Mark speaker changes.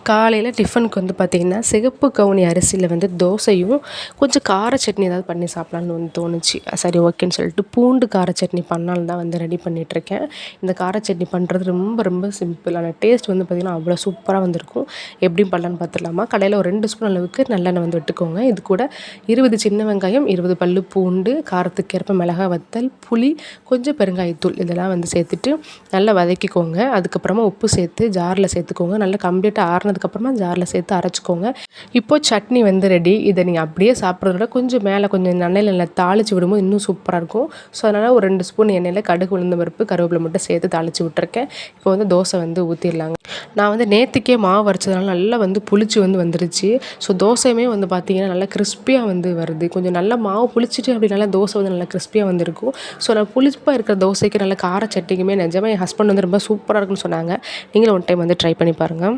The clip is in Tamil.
Speaker 1: காலையில் டிஃபனுக்கு வந்து பார்த்திங்கன்னா சிகப்பு கவுனி அரிசியில் வந்து தோசையும் கொஞ்சம் கார சட்னி ஏதாவது பண்ணி சாப்பிட்லான்னு வந்து தோணுச்சு. சரி ஓகேன்னு சொல்லிட்டு பூண்டு கார சட்னி பண்ணலான்னு தான் வந்து ரெடி பண்ணிகிட்ருக்கேன். இந்த கார சட்னி பண்ணுறது ரொம்ப ரொம்ப சிம்பிள். ஆனால் டேஸ்ட் வந்து பார்த்திங்கன்னா அவ்வளோ சூப்பராக வந்திருக்கும். எப்படி பண்ணலான்னு பார்த்துடலாமா? கடையில் ஒரு 2 ஸ்பூன் அளவுக்கு நல்லெண்ணெய் வந்து விட்டுக்கோங்க. இது கூட 20 சின்ன வெங்காயம், 20 பல்லு பூண்டு, காரத்துக்கேற்ப மிளகாய் வத்தல், புளி, கொஞ்சம் பெருங்காயத்தூள் இதெல்லாம் வந்து சேர்த்துட்டு நல்லா வதக்கிக்கோங்க. அதுக்கப்புறமா உப்பு சேர்த்து ஜாரில் சேர்த்துக்கோங்க. நல்லா கம்ப்ளீட்டாக ஆறுனதுக்கப்புறமா ஜாரில் சேர்த்து அரைச்சிக்கோங்க. இப்போது சட்னி வந்து ரெடி. இதை நீங்கள் அப்படியே சாப்பிட்றத விட கொஞ்சம் மேலே கொஞ்சம் எண்ணெயில் தாளித்து விடும்போது இன்னும் சூப்பராக இருக்கும். ஸோ அதனால் ஒரு 2 ஸ்பூன் எண்ணெயில் கடுகு, உளுந்தம் பருப்பு, கருவேப்பிலை மட்டும் சேர்த்து தாளித்து விட்டுருக்கேன். இப்போ வந்து தோசை வந்து ஊற்றிடலாங்க. நான் வந்து நேற்றுக்கே மாவு அரைச்சதுனால நல்லா வந்து புளிச்சு வந்து வந்துருச்சு. ஸோ தோசையுமே வந்து பார்த்திங்கன்னா நல்லா கிறிஸ்பியாக வந்து வருது. கொஞ்சம் நல்லா மாவு புளிச்சிட்டு அப்படி நல்லா தோசை வந்து நல்லா கிறிஸ்பியாக வந்துருக்கும். ஸோ நான் புளிப்பாக இருக்கிற தோசைக்கு நல்ல கார சட்னிக்குமே நிஜமாக என் ஹஸ்பண்ட் வந்து ரொம்ப சூப்பராக இருக்குன்னு சொன்னாங்க. நீங்களும் ஒன் டைம் வந்து ட்ரை பண்ணி பாருங்கள்.